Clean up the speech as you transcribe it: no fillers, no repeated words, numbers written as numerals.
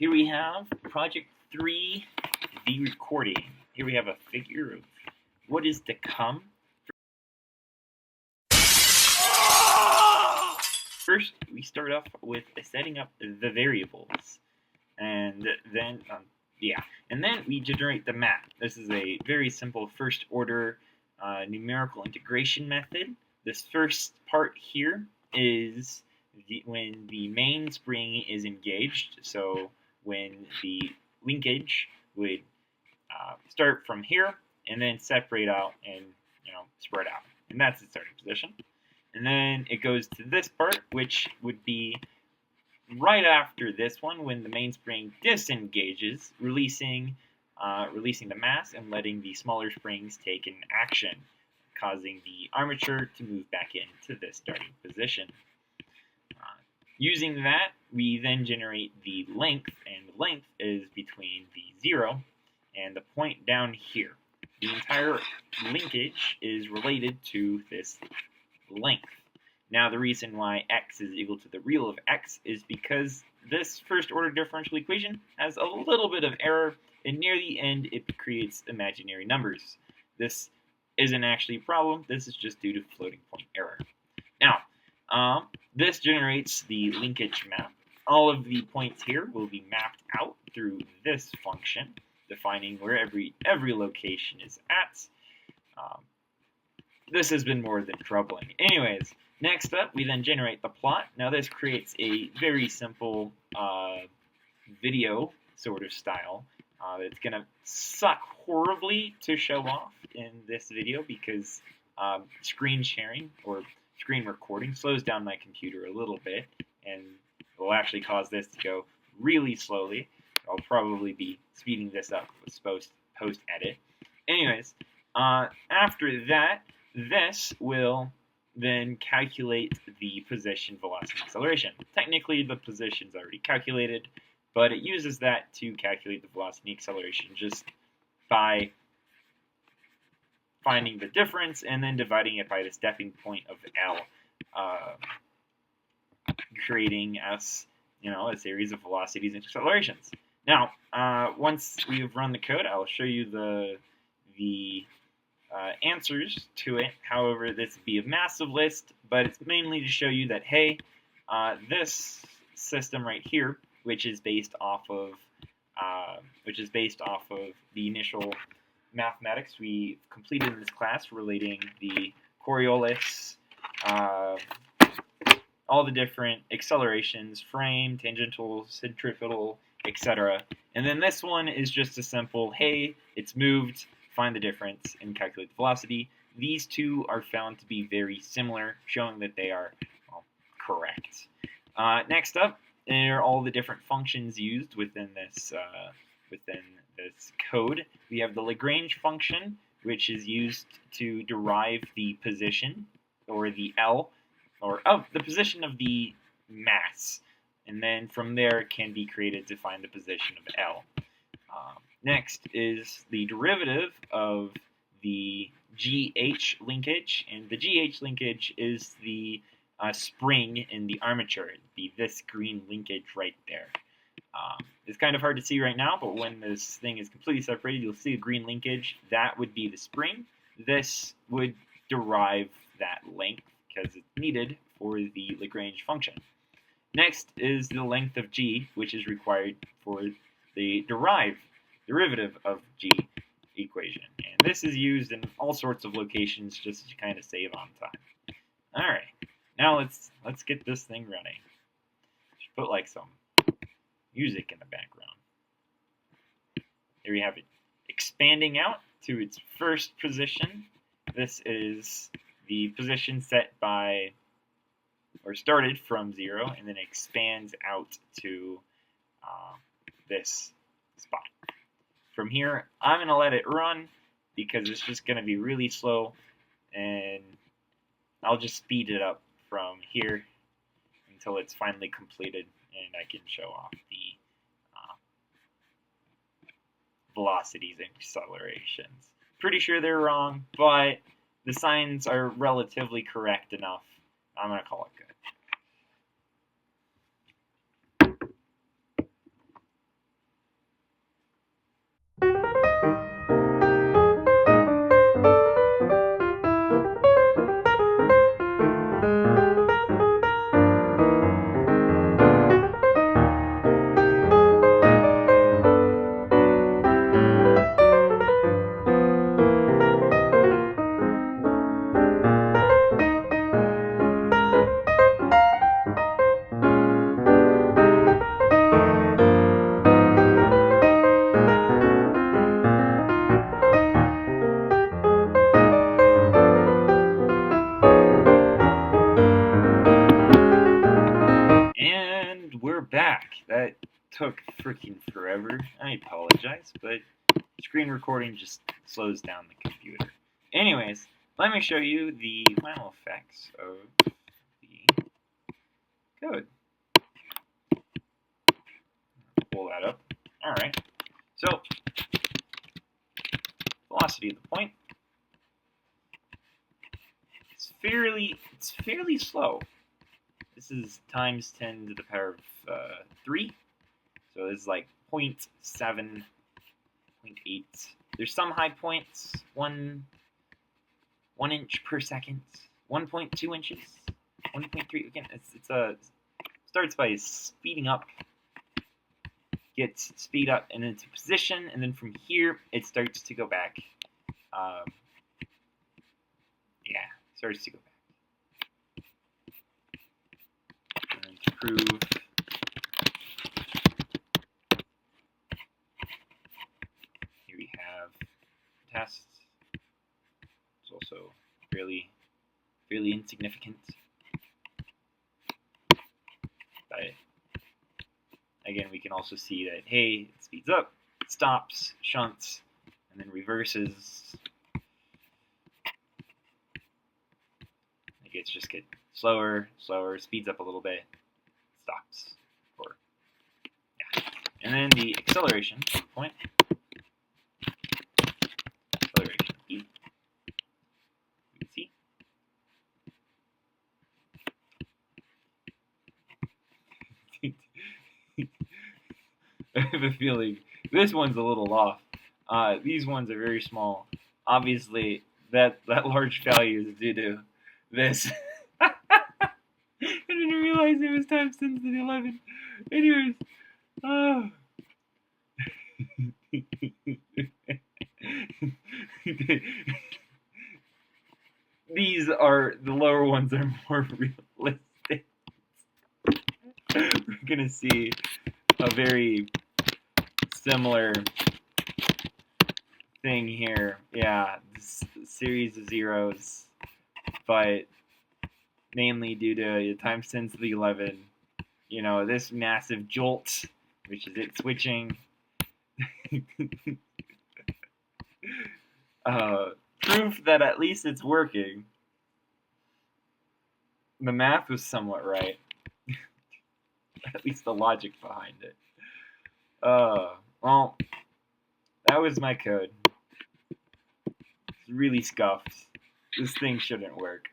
here we have Project 3, the recording. Here we have a figure of what is to come. First, we start off with setting up the variables, and then we generate the map. This is a very simple first-order numerical integration method. This first part here is when the mainspring is engaged. So when the linkage would start from here and then separate out and spread out, and that's its starting position. And then it goes to this part, which would be right after this one, when the mainspring disengages, releasing the mass and letting the smaller springs take an action, causing the armature to move back into this starting position. Using that, we then generate the length, and the length is between the 0 and the point down here. The entire linkage is related to this length. Now, the reason why x is equal to the real of x is because this first-order differential equation has a little bit of error, and near the end it creates imaginary numbers. This isn't actually a problem. This is just due to floating point error. Now, this generates the linkage map. All of the points here will be mapped out through this function, defining where every location is at. This has been more than troubling. Anyways, next up, we then generate the plot. Now, this creates a very simple video sort of style. It's going to suck horribly to show off in this video because screen sharing or screen recording slows down my computer a little bit and will actually cause this to go really slowly. I'll probably be speeding this up with post-edit. Anyways, after that, this will then calculate the position, velocity, and acceleration. Technically, the position's already calculated, but it uses that to calculate the velocity and acceleration just by finding the difference and then dividing it by the stepping point of L, creating us, a series of velocities and accelerations. Now, once we have run the code, I'll show you the answers to it. However, this would be a massive list, but it's mainly to show you that, hey, this system right here, which is based off of the initial mathematics we completed in this class relating the Coriolis, all the different accelerations, frame, tangential, centripetal, etc. And then this one is just a simple, hey, it's moved, find the difference, and calculate the velocity. These two are found to be very similar, showing that they are correct. Next up, there are all the different functions used within this code. We have the Lagrange function, which is used to derive the position, or the L, or the position of the mass. And then from there, it can be created to find the position of L. Next is the derivative of the GH linkage, and the GH linkage is the spring in the armature. It'd be this green linkage right there. It's kind of hard to see right now, but when this thing is completely separated, you'll see a green linkage. That would be the spring. This would derive that length because it's needed for the Lagrange function. Next is the length of G, which is required for the derivative of G equation. And this is used in all sorts of locations just to kind of save on time. Alright, now let's get this thing running. Just put like some music in the background. Here we have it expanding out to its first position. This is the position set by, or started from 0, and then expands out to this spot. From here, I'm going to let it run because it's just going to be really slow, and I'll just speed it up from here until it's finally completed and I can show off the velocities and accelerations. Pretty sure they're wrong, but the signs are relatively correct enough. I'm going to call it good. freaking forever. I apologize, but screen recording just slows down the computer. Anyways, let me show you the final effects of the code. Pull that up. Alright. So, velocity of the point. It's fairly slow. This is times 10 to the power of 3. So it's like 0.7, 0.8. There's some high points, 1 inch per second, 1.2 inches, 1.3. Again, starts by speeding up, gets speed up and into position, and then from here it starts to go back. Starts to go back. And to prove here we have tests. It's also fairly insignificant. But again, we can also see that, hey, it speeds up, it stops, shunts, and then reverses. It just gets slower, speeds up a little bit, stops. And then the acceleration point. Acceleration E. You see? I have a feeling this one's a little off. These ones are very small. Obviously, that large value is due to this. I didn't realize it was times 10 to the 11. Anyways, these are, the lower ones are more realistic. We're gonna see a very similar thing here. Yeah, this series of zeros, but mainly due to times 10 to the 11. You know, this massive jolt, which is it switching. Proof that at least it's working. The math was somewhat right. At least the logic behind it. Well, that was my code. It's really scuffed. This thing shouldn't work.